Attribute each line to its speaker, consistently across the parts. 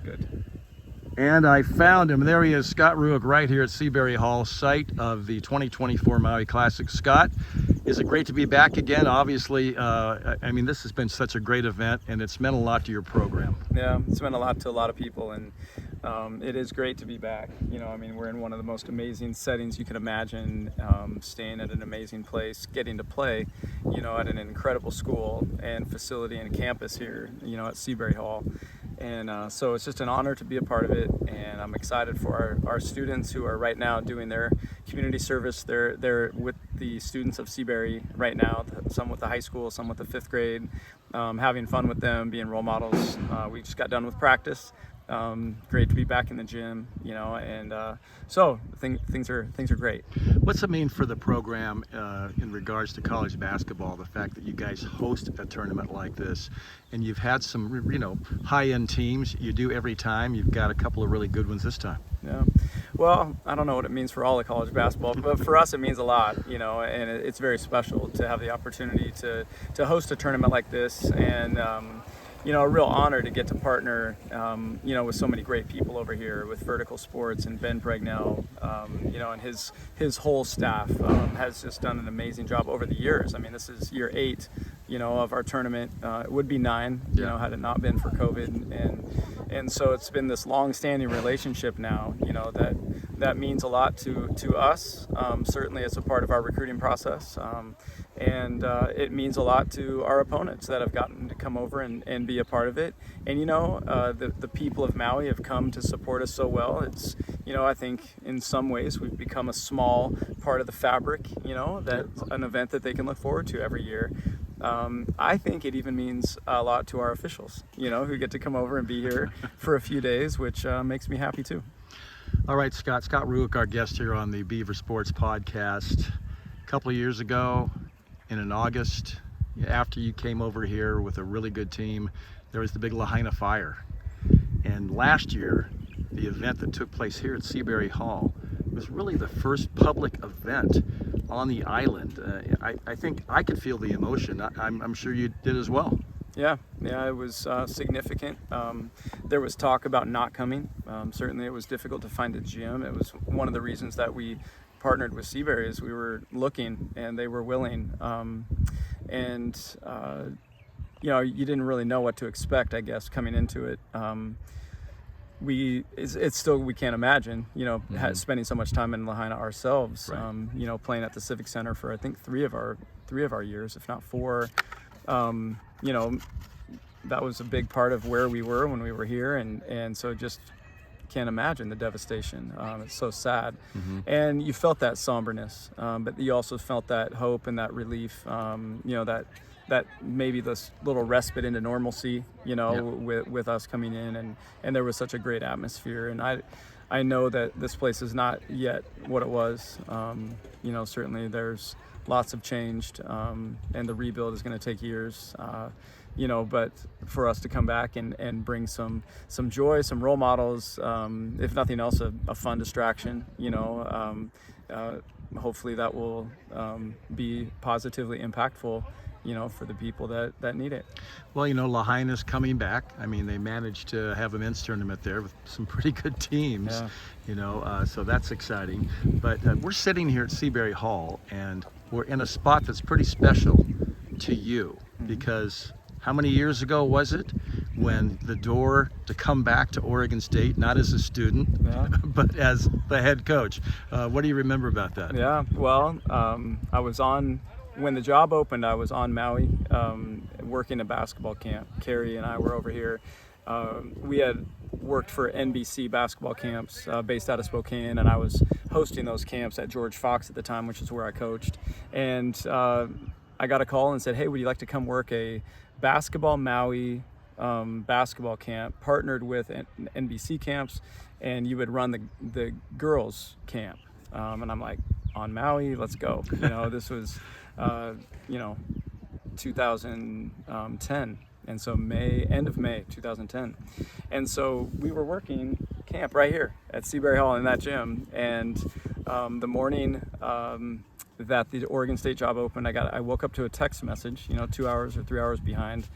Speaker 1: Good.
Speaker 2: And I found him. There he is, Scott Rueck, right here at Seabury Hall, site of the 2024 Maui Classic. Scott, is it great to be back again? Obviously, I mean, this has been such a great event, and it's meant a lot to your program.
Speaker 1: Yeah, it's meant a lot to a lot of people, and it is great to be back. I mean, we're in one of the most amazing settings you can imagine, staying at an amazing place, getting to play, at an incredible school and facility and campus here, at Seabury Hall. And so it's just an honor to be a part of it, and I'm excited for our students who are right now doing their community service. They're with the students of Seabury right now, some with the high school, some with the 5th grade, having fun with them, being role models. We just got done with practice. Great to be back in the gym, and so things are great.
Speaker 2: What's it mean for the program in regards to college basketball, the fact that you guys host a tournament like this, and you've had some, high-end teams you do every time. You've got a couple of really good ones this time.
Speaker 1: Yeah. Well, I don't know what it means for all of college basketball, but for us it means a lot, and it's very special to have the opportunity to host a tournament like this, and a real honor to get to partner, with so many great people over here with Vertical Sports and Ben Pregnell, and his whole staff has just done an amazing job over the years. I mean, this is year 8, of our tournament. It would be 9, had it not been for COVID, and so it's been this long-standing relationship now, that means a lot to us, certainly as a part of our recruiting process, and it means a lot to our opponents that have gotten to come over and be a part of it. And the people of Maui have come to support us so well. It's I think in some ways we've become a small part of the fabric, that's an event that they can look forward to every year. I think it even means a lot to our officials, who get to come over and be here for a few days, which makes me happy too.
Speaker 2: All right, Scott Rueck, our guest here on the Beaver Sports Podcast. A couple of years ago, in August, after you came over here with a really good team, there was the big Lahaina fire. And last year, the event that took place here at Seabury Hall was really the first public event on the island. I think I could feel the emotion. I'm sure you did as well.
Speaker 1: Yeah, it was significant. There was talk about not coming. Certainly it was difficult to find a gym. It was one of the reasons that we partnered with Seabury, is we were looking and they were willing. You didn't really know what to expect, I guess, coming into it. It's still, we can't imagine, spending so much time in Lahaina ourselves, right. Playing at the Civic Center for I think three of our years, if not 4. That was a big part of where we were when we were here, and so just can't imagine the devastation. It's so sad. Mm-hmm. And you felt that somberness, but you also felt that hope and that relief, that maybe this little respite into normalcy, with us coming in, and there was such a great atmosphere. And I know that this place is not yet what it was. Certainly there's lots have changed, and the rebuild is going to take years. But for us to come back and bring some joy, some role models, if nothing else, a fun distraction, hopefully that will be positively impactful, for the people that need it.
Speaker 2: Well, Lahaina's coming back. I mean, they managed to have a men's tournament there with some pretty good teams, so that's exciting. But we're sitting here at Seabury Hall, and we're in a spot that's pretty special to you, mm-hmm. because how many years ago was it when the door to come back to Oregon State, not as a student, but as the head coach? What do you remember about that?
Speaker 1: Yeah, well, when the job opened, I was on Maui working a basketball camp. Carrie and I were over here. We had worked for NBC basketball camps based out of Spokane, and I was hosting those camps at George Fox at the time, which is where I coached. And I got a call and said, hey, would you like to come work a basketball Maui basketball camp partnered with NBC camps, and you would run the girls camp. And I'm like, on Maui, let's go. This was 2010, and so end of May 2010, and so we were working camp right here at Seabury Hall in that gym. And the morning that the Oregon State job opened, I woke up to a text message, 2 hours or 3 hours behind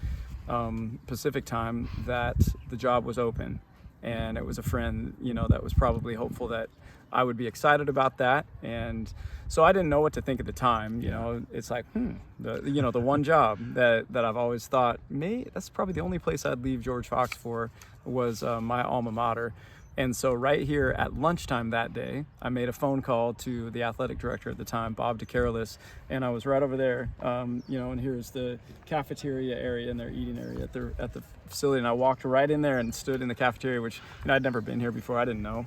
Speaker 1: Pacific time, that the job was open. and it was a friend, that was probably hopeful that I would be excited about that. And so I didn't know what to think at the time. It's like, the one job that I've always thought, that's probably the only place I'd leave George Fox for was my alma mater. And so right here at lunchtime that day, I made a phone call to the athletic director at the time, Bob DeCarolis, and I was right over there, and here's the cafeteria area and their eating area at the facility. And I walked right in there and stood in the cafeteria, which I'd never been here before. I didn't know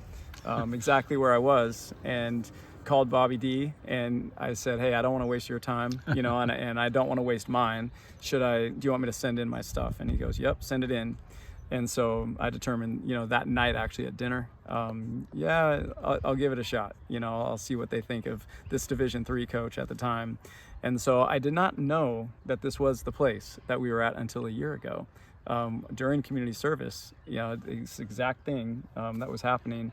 Speaker 1: exactly where I was, and called Bobby D, and I said, hey, I don't want to waste your time, and I don't want to waste mine. Do you want me to send in my stuff? And he goes, yep, send it in. And so I determined, that night actually at dinner, I'll give it a shot. I'll see what they think of this Division III coach at the time. And so I did not know that this was the place that we were at until a year ago. During community service, this exact thing that was happening.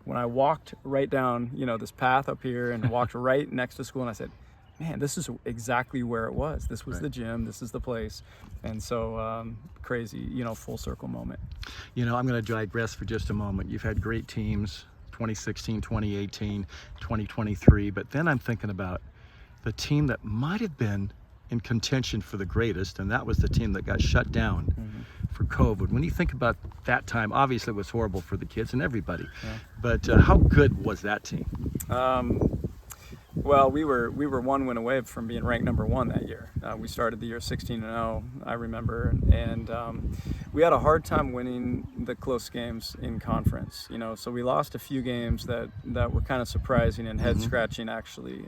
Speaker 1: When I walked right down, this path up here and walked right next to school, and I said, man, this is exactly where it was. This was the gym. This is the place. And so crazy, full circle moment.
Speaker 2: I'm going to digress for just a moment. You've had great teams, 2016, 2018, 2023. But then I'm thinking about the team that might have been in contention for the greatest, and that was the team that got shut down for COVID. When you think about that time, obviously it was horrible for the kids and everybody. Yeah. But how good was that team?
Speaker 1: Well, we were one win away from being ranked number one that year. We started the year 16-0, I remember, and we had a hard time winning the close games in conference. So we lost a few games that were kind of surprising and head scratching actually.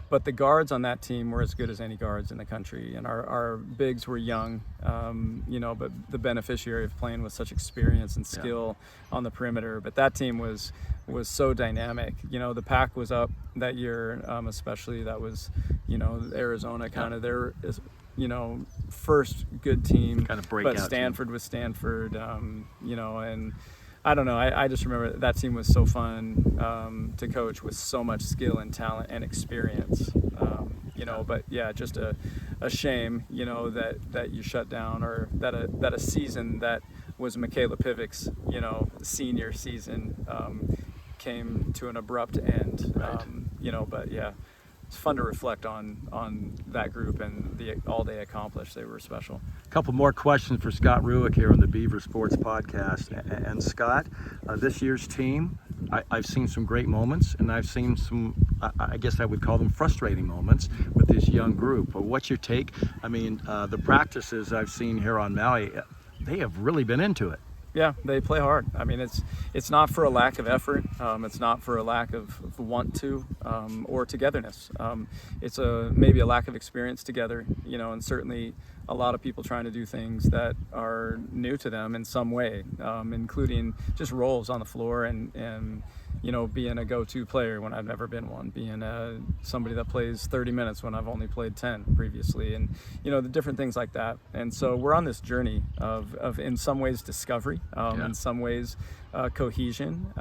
Speaker 1: But the guards on that team were as good as any guards in the country, and our bigs were young, but the beneficiary of playing with such experience and skill on the perimeter. But that team was so dynamic. The pack was up that year, especially. That was, Arizona kind of their, first good team.
Speaker 2: Kind of breakout.
Speaker 1: But Stanford was Stanford, and I don't know. I just remember that team was so fun to coach, with so much skill and talent and experience. But yeah, just a shame, that you shut down, or that a season that was Michaela Pivik's, senior season came to an abrupt end. But yeah, it's fun to reflect on that group and all they accomplished. They were special.
Speaker 2: A couple more questions for Scott Rueck here on the Beaver Sports Podcast. And Scott, this year's team, I've seen some great moments, and I've seen some, I guess I would call them frustrating moments with this young group. But what's your take? I mean, the practices I've seen here on Maui, they have really been into it.
Speaker 1: Yeah, they play hard. I mean, it's not for a lack of effort. It's not for a lack of want to or togetherness. It's maybe a lack of experience together, and certainly a lot of people trying to do things that are new to them in some way, including just roles on the floor and being a go-to player when I've never been one, being somebody that plays 30 minutes when I've only played 10 previously, and the different things like that. And so we're on this journey of in some ways discovery, in some ways cohesion.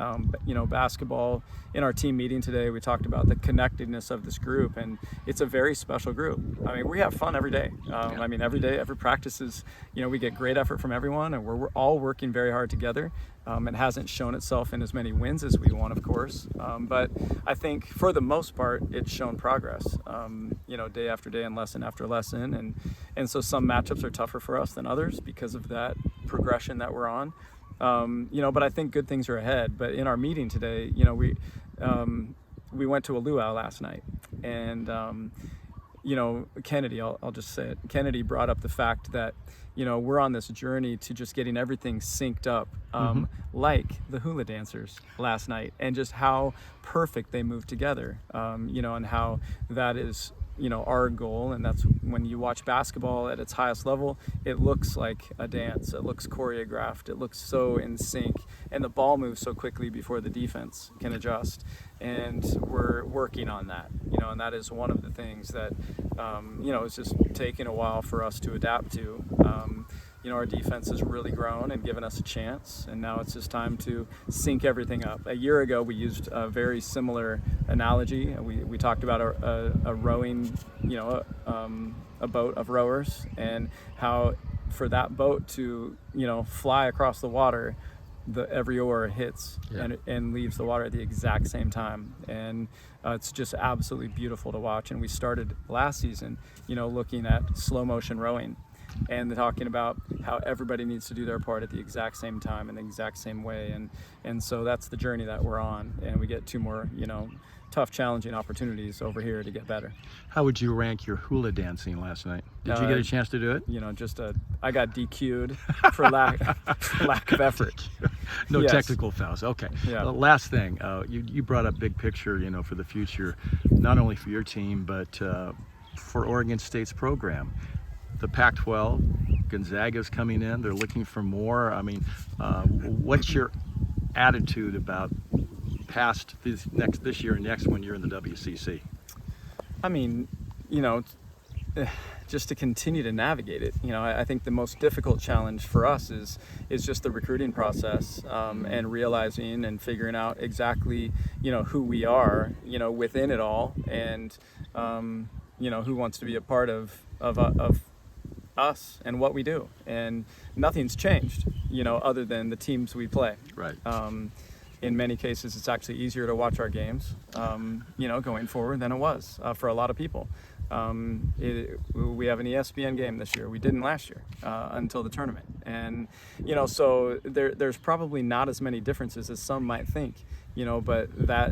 Speaker 1: Basketball, in our team meeting today, we talked about the connectedness of this group, and it's a very special group. I mean, we have fun every day. I mean, every day, every practice is, we get great effort from everyone, and we're all working very hard together. It hasn't shown itself in as many wins as we want, of course, but I think for the most part it's shown progress, day after day and lesson after lesson, and so some matchups are tougher for us than others because of that progression that we're on, but I think good things are ahead. But in our meeting today, we went to a luau last night, and Kennedy, I'll just say it, Kennedy brought up the fact that we're on this journey to just getting everything synced up, like the hula dancers last night, and just how perfect they move together, and how that is, our goal. And that's when you watch basketball at its highest level, it looks like a dance. It looks choreographed. It looks so in sync, and the ball moves so quickly before the defense can adjust. And we're working on that, and that is one of the things that, it's just taking a while for us to adapt to. Our defense has really grown and given us a chance, and now it's just time to sync everything up. A year ago, we used a very similar analogy. We talked about a rowing, a boat of rowers, and how for that boat to, fly across the water, every oar hits and leaves the water at the exact same time, and it's just absolutely beautiful to watch. And we started last season, looking at slow motion rowing and talking about how everybody needs to do their part at the exact same time in the exact same way, and so that's the journey that we're on, and we get 2 more tough, challenging opportunities over here to get better.
Speaker 2: How would you rank your hula dancing last night? Did you get a chance to do it?
Speaker 1: I got DQ'd for lack of effort.
Speaker 2: No
Speaker 1: Yes.
Speaker 2: technical fouls. Okay.
Speaker 1: Yeah.
Speaker 2: Last thing, you brought up big picture, for the future, not only for your team but for Oregon State's program. The Pac-12, Gonzaga's coming in. They're looking for more. I mean, what's your attitude about past this year and next when you're in the WCC?
Speaker 1: I mean, just to continue to navigate it. I think the most difficult challenge for us is just the recruiting process, and realizing and figuring out exactly, who we are, within it all, and who wants to be a part of us and what we do. And nothing's changed, other than the teams we play.
Speaker 2: Right.
Speaker 1: In many cases, it's actually easier to watch our games, going forward than it was for a lot of people. We have an ESPN game this year. We didn't last year until the tournament. And, so there's probably not as many differences as some might think, but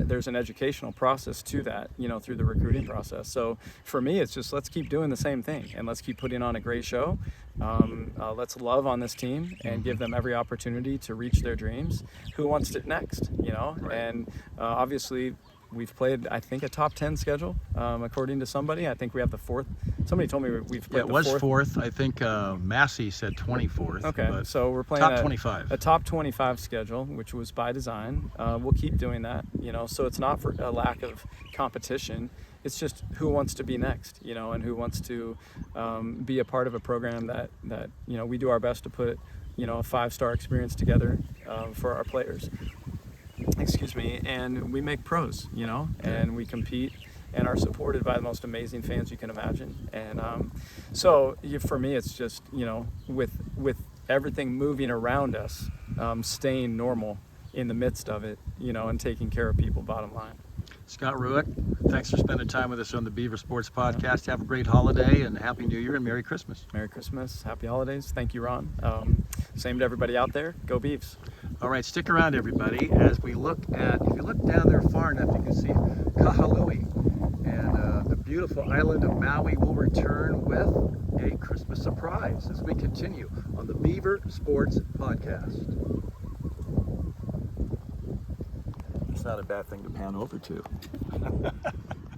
Speaker 1: there's an educational process to that, through the recruiting process. So for me, it's just, let's keep doing the same thing and let's keep putting on a great show. Let's love on this team and give them every opportunity to reach their dreams. Who wants it next,
Speaker 2: Right.
Speaker 1: And obviously, we've played, I think, a top 10 schedule, according to somebody. I think we have the 4th. Somebody told me we've played
Speaker 2: It was fourth. I think Massey said 24th.
Speaker 1: Okay,
Speaker 2: but
Speaker 1: so we're playing
Speaker 2: top 25.
Speaker 1: a top 25 schedule, which was by design. We'll keep doing that, so it's not for a lack of competition. It's just who wants to be next, and who wants to be a part of a program that we do our best to put, a 5-star experience together for our players. Excuse me, and we make pros, and we compete and are supported by the most amazing fans you can imagine. And for me, it's just, with everything moving around us, staying normal in the midst of it, and taking care of people, bottom line.
Speaker 2: Scott Rueck, thanks for spending time with us on the Beaver Sports Podcast. Have a great holiday and Happy New Year and Merry Christmas.
Speaker 1: Merry Christmas, Happy Holidays. Thank you, Ron. Same to everybody out there. Go Beavs.
Speaker 2: All right, stick around, everybody, as we look at, if you look down there far enough, you can see Kahalui and the beautiful island of Maui. Will return with a Christmas surprise as we continue on the Beaver Sports Podcast. It's not a bad thing to pan over to.